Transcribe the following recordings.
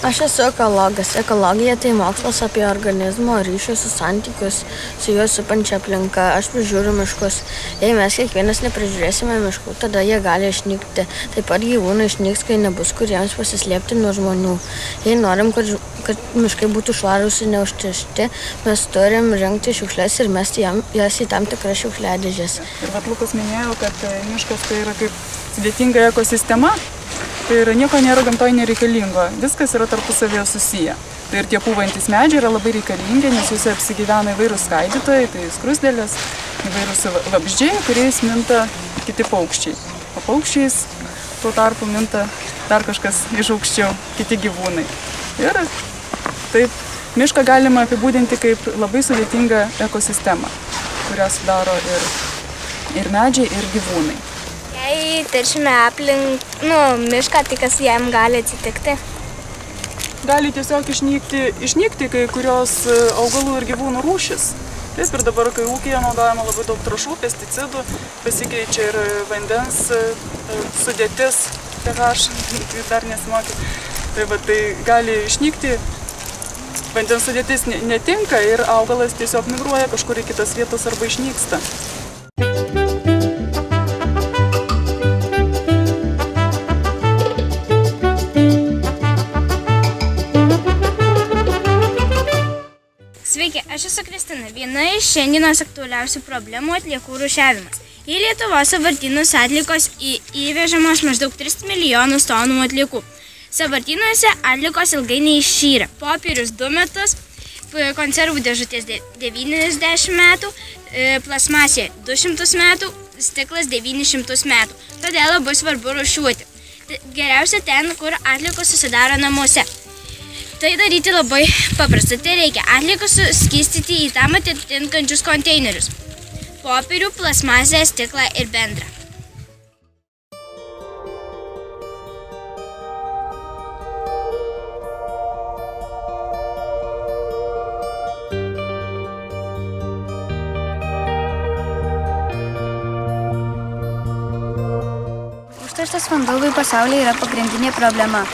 Aš esu ekologas. Ekologija tai mokslas apie organizmo ryšius, santykius su juos supančia aplinka. Aš prižiūriu miškus. Jei mes kiekvienas neprižiūrėsime miškų, tada jie gali išnykti. Taip pat gyvūnai išnyks, kai nebus kur jiems pasislėpti nuo žmonių. Jei norim, kad miškai būtų švarūs ir neužteršti, mes turim rinkti šiukšles ir mesti jas į tam tikras šiukšliadėžes. Ir vat Lukas minėjo, kad miškas tai yra kaip sudėtinga ekosistema. Tai yra nieko nėra gamtoje nereikalingo, viskas yra tarpusavėje susiję. Tai ir tie pūvantys medžiai yra labai reikalingi, nes juose apsigyvena įvairūs skaidytojai, tai skruzdėlės, įvairūs vabzdžiai, kuriais minta kiti paukščiai. O paukščiais tuo tarpu minta dar kažkas iš aukščiau, kiti gyvūnai. Ir taip mišką galima apibūdinti kaip labai sudėtingą ekosistemą, kurią sudaro ir medžiai, ir gyvūnai. Jei teršime aplink mišką, tai kas jam gali atsitikti? Gali tiesiog išnykti kai kurios augalų ir gyvūnų rūšis. Taip ir dabar, kai ūkyje naudojama labai daug trąšų, pesticidų, pasikeičia ir vandens sudėtis, pH, dar nesimokė. Tai gali išnykti, vandens sudėtis netinka ir augalas tiesiog migruoja kažkur į kitas vietas arba išnyksta. Sveiki, aš esu Kristina. Viena iš šiandienos aktualiausių problemų atliekų rūšiavimas. Į Lietuvos sąvartynus atliekos įvežamos maždaug 3 milijonus tonų atliekų. Sąvartynuose atliekos ilgai neišyra. Popierius 2 metus, konservų dėžutės 90 metų, plasmasė 200 metų, stiklas 900 metų. Todėl labai svarbu rūšiuoti. Geriausia ten, kur atliekos susidaro namuose. Tai daryti labai paprasta. Tai reikia atliekas suskystyti į tam atitinkančius konteinerius. Popierių, plasmasę, stiklą ir bendrą. Užterštas vanduo pasaulyje yra pagrindinė problema.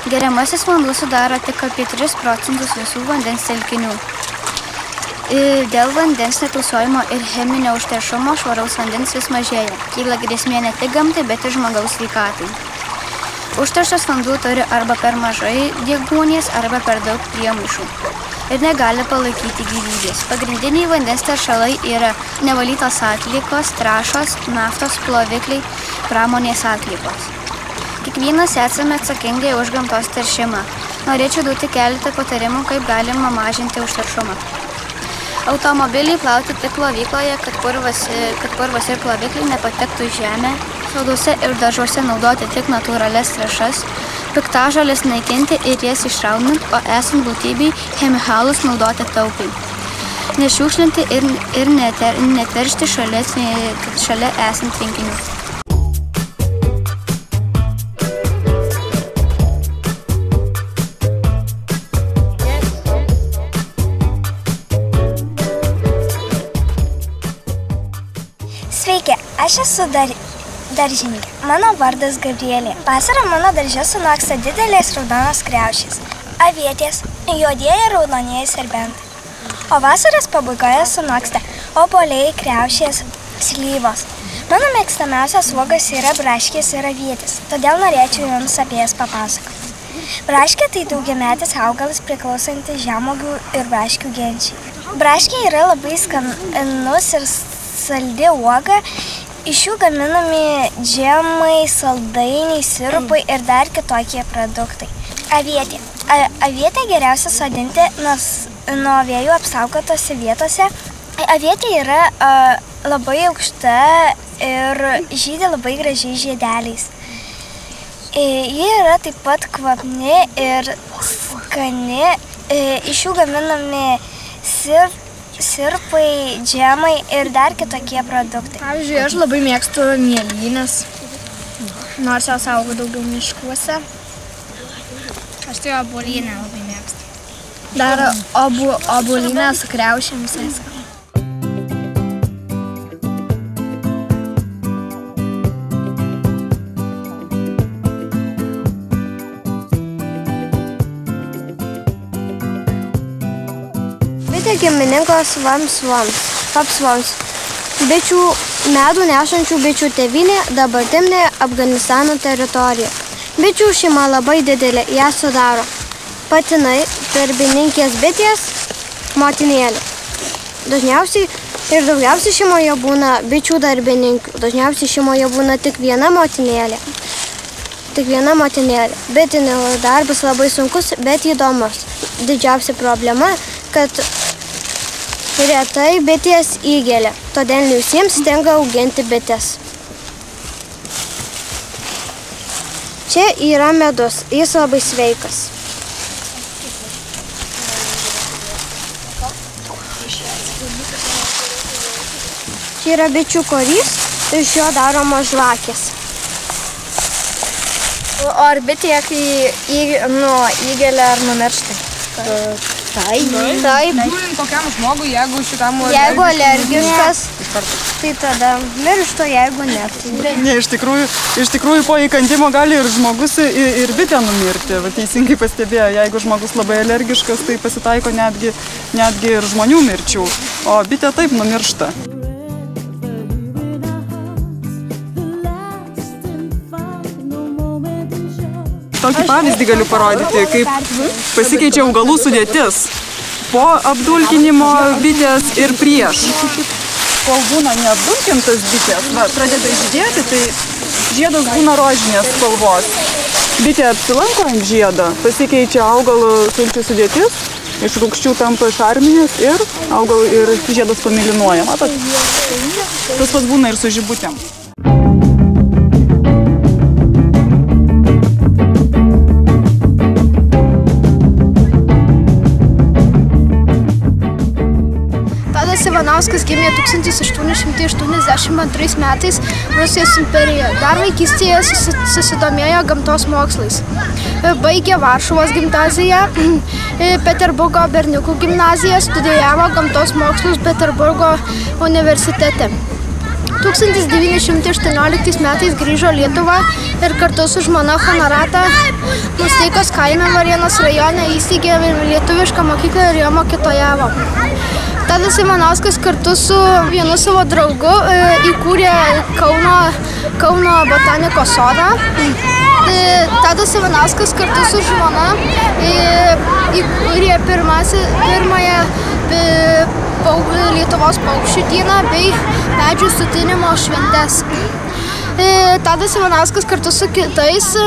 Geriamasis vanduo sudaro tik apie 3% visų vandens telkinių. Dėl vandens netausojimo ir cheminio užteršumo švaraus vandens vis mažėja. Kyla grėsmė ne tik gamtai, bet ir žmogaus sveikatai. Užterštas vanduo turi arba per mažai deguonies, arba per daug priemaišų ir negali palaikyti gyvybės. Pagrindiniai vandens teršalai yra nevalytos atliekos, trąšos, naftos plovikliai, pramonės atliekos. Kiekvienas esame atsakingai už gamtos teršimą. Norėčiau duoti keletą patarimų, kaip galima mažinti užteršumą. Automobiliai plauti tik plovykloje, kad purvas ir plovikliai nepatektų į žemę. Soduose ir daržuose naudoti tik natūralias trąšas. Piktažoles naikinti ir jas išraunant, o esant būtybei chemikalus naudoti taupiai. Nešiukšlinti ir neteršti šalia esant rinkinių. Sveiki, aš esu daržininkė. Mano vardas Gabrielė. Vasarą mano darže sunoksta didelės raudonos kriaušės, avietės, juodieji raudonieji serbentai. O vasaros pabaigoje sunoksta obuoliai, kriaušės, slyvos. Mano mėgstamiausias uogos yra braškės ir avietės, todėl norėčiau jums apie jas papasakoti. Braškė tai daugiametis augalas priklausantis žemuogių ir braškių genčiai. Braškė yra labai skanus ir saldi uoga, iš jų gaminami džemai, saldainiai, sirupai ir dar kitokie produktai. Avietė. Avietę geriausia sodinti nuo vėjų apsaugotose vietose. Avietė yra labai aukšta ir žydi labai gražiai žiedeliais. Ji yra taip pat kvapni ir skani. Iš jų gaminami sirupai, džemai ir dar kitokie produktai. Pavyzdžiui, aš labai mėgstu mėlynes, nors jos auga daugiau miškuose. Aš tai obuolienę labai mėgstu. Dar obuolinę su kriaušėmis. Bitė giminingos vapsvoms. Bičių medų nešančių bičių tėvynė dabartinė Afganistano teritorija. Bičių šeima labai didelė, ją sudaro patinai, darbininkės bitės, motinėlė. Dažniausiai ir daugiausiai šeimoje būna bičių darbininkių. Dažniausiai šeimoje būna tik viena motinėlė. Bitininko darbas labai sunkus, bet įdomus. Didžiausia problema, kad retai bitės įgelia, todėl visiems tenka auginti bites. Čia yra medus, jis labai sveikas. Čia yra bičių korys, iš jo daromos žvakės. O ar bitė, kai įgelia ar numiršta? Taip. Žiūrint kokiam žmogui, Jeigu alergiškas, tai tada miršta, jeigu ne. Ne, iš tikrųjų po įkandimo gali ir žmogus, ir bitė numirti. Va, teisingai pastebėjo, jeigu žmogus labai alergiškas, tai pasitaiko netgi ir žmonių mirčių, o bitė taip numiršta. Tokį pavyzdį galiu parodyti, kaip pasikeičia augalų sudėtis po apdulkinimo bitės ir prieš. Kol būna neapdulkintas bitės, pradeda žydėti, tai žiedas būna rožinės spalvos. Bitė apsilanko ant žiedo, pasikeičia augalo sulčių sudėtis, iš rūgščių tampa šarminės ir žiedas pamėlynuoja. Matot? Tas pats būna ir su žibutėm. Ivanauskas gimė 1882 metais Rusijos imperijoje. Dar vaikystėje susidomėjo gamtos mokslais. Baigė Varšuvos gimnaziją, Peterburgo berniukų gimnaziją, studijavo gamtos mokslus Peterburgo universitete. 1918 metais grįžo Lietuvą ir kartu su žmona Honorata Musteikos kaime Varėnos rajone įsteigė lietuvišką mokyklą ir jo mokytojavo. Tadas Ivanauskas kartu su vienu savo draugu įkūrė Kauno botanikos sodą. Tadas Ivanauskas kartu su žmona įkūrė pirmąją Lietuvos paukščių dieną bei medžių sodinimo šventes. Tadas Ivanauskas kartu su kitais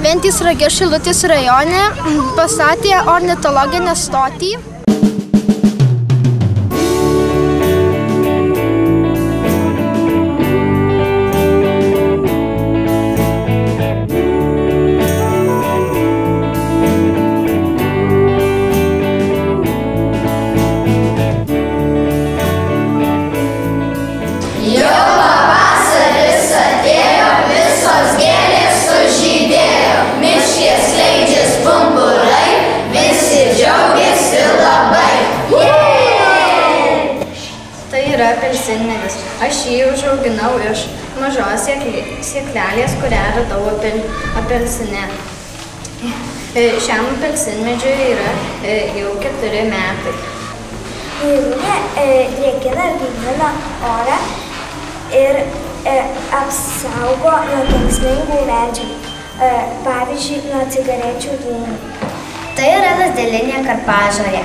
Ventės rage Šilutės rajone pastatė ornitologinę stotį. Apelsinmedis. Aš jį užauginau iš mažos sėklelės, kurią radau apelsine. Šiam apelsinmedžiui yra jau 4 metai. Vairuolė drėkina ir gaivina orą ir apsaugo nuo kenksmingų medžiagų, pavyzdžiui, nuo cigarečių dūmų. Tai yra lazdelinė karpažolė.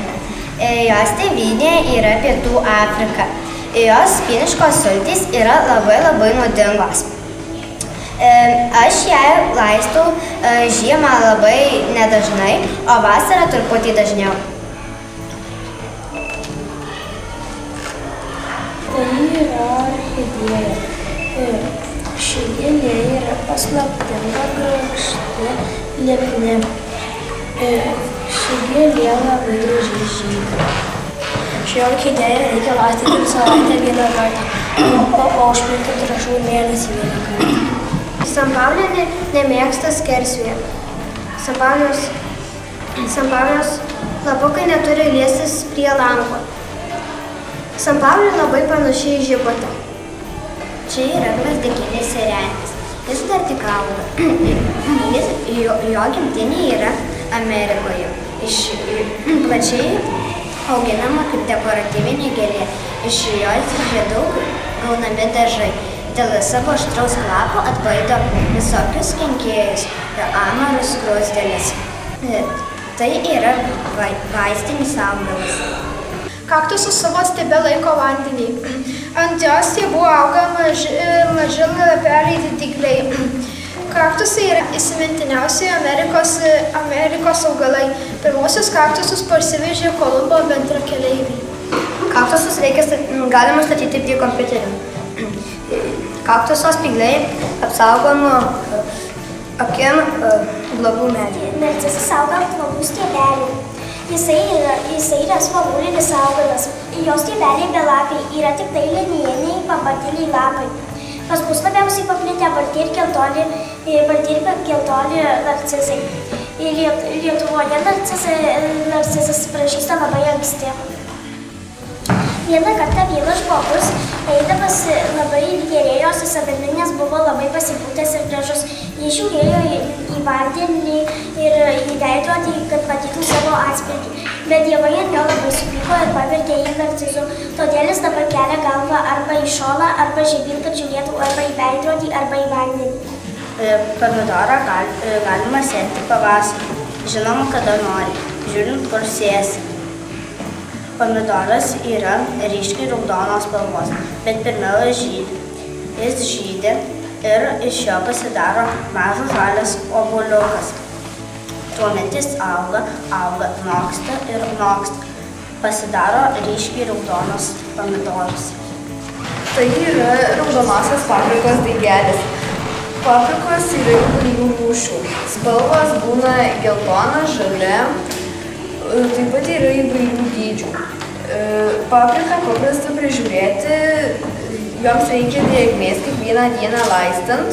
Jos tėvynė yra Pietų Afrika. Jos pieniškos sultys yra labai nuodingos. Aš ją laistau žiemą labai nedažnai, o vasarą truputį dažniau. Tai yra orchidėja. Ši gėlė yra paslaptinga, grakšti, liekni. Ši gėlė labai gražiai žydi. Ši orchidėja reikia laistyti savaitę vieną kartą, o užpilti trąšų mėnesį vieną kartą. Sanpaulinė nemėgsta skersvėjų. Sanpaulios Lapukai neturi liestis prie lanko. Sanpaulė labai panaši į žibutą. Čia yra gvazdikinis erelis. Jis dar tik auga. Jo gimtinė yra Amerikoje. Plačiai auginama kaip dekoratyvinė gėlė. Iš jos žiedų gaunami dažai. Dėl savo aštraus kvapo atbaido visokius kenkėjus ir amarus skruzdėles. Tai yra vaistinis augalas. Kaktusų savo stiebe laiko vandenį. Ant jos stiebų auga maži lapeliai dygliai. Kaktusai yra įsimintiniausi Amerikos augalai. Pirmosius kaktusus parsivežė Kolumbo bendrakeleiviai. Kaktusus galima statyti prie kompiuterių. Kaktuso spygliai apsaugo nuo akim blogų medžių. Narcisas auga ant blogų stiebelių. Jisai yra svogūninis augalas. Jo stiebeliai belapiai yra tik tai linijiniai papartiniai lapai. Pas mus labiausiai paplitę balti ir geltoni narcizai. Lietuvoje narcizas pražysta labai anksti. Vieną kartą vienas žmogus, eidamas labai gėrėjosi savimi, nes buvo labai pasipūtęs ir gražus. Jis žiūrėjo į vandenį ir į veidrodį, kad matytų savo atspindį. Bet dievai ant jo labai supyko ir pavertė jį narcizu. Todėl jis dabar kelia galvą arba į šoną, arba žemyn, kad žiūrėtų arba į veidrodį, arba į vandenį. Pomidorą galima sėti pavasarį. Žinoma, kada nori, žiūrint, kur sėsi. Pomidoras yra ryškiai raudonos spalvos, bet pirmiau žydi. Jis žydi ir iš jo pasidaro mažas žalias obuoliukas. Tuomet jis auga, noksta ir noksta. Pasidaro ryškiai raudonas pomidoras. Tai yra raudonosios paprikos daigelis. Paprikos yra įvairių rūšių. Spalvos būna geltona, žalia. Taip pat yra įvairių dydžių. Papriką paprasta prižiūrėti, joms reikia drėgmės kiekvieną dieną laistant.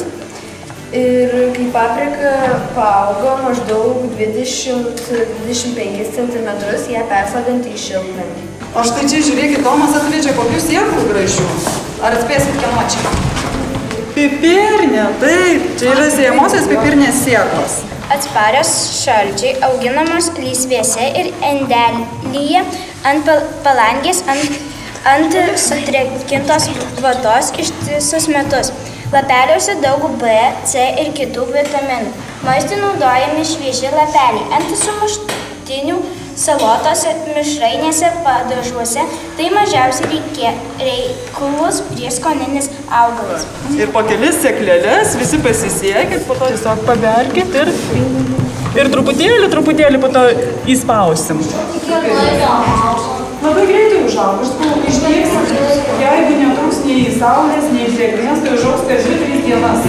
Ir kai paprika paaugo maždaug 20-25 cm, ją persodinti į šiltnamį. O štai čia žiūrėkit, Tomas atvežė kokių sėklų gražių. Ar atspėsit, kieno čia? Pipirnė, taip, čia yra sėjamosios pipirnės sėklos. Atsparios šalčiai auginamos lysvėse ir indelyje ant palangės ant sutrekintos vatos ištisus metus. Lapeliuose daug B, C ir kitų vitaminų. Maistui naudojami švieži lapeliai ant sumuštinių, salotose, mišrainėse, padažuose. Tai mažiausiai reiklus prieskoninis augalas. Ir po kelis sėklelės visi pasisiekit, po to tiesiog paberkit ir truputėlį po to įspausim. Labai greitai užauga, išdėksim. Jeigu netruks nei saulės, nei drėgmės, tai užaugs per 2-3 dienas.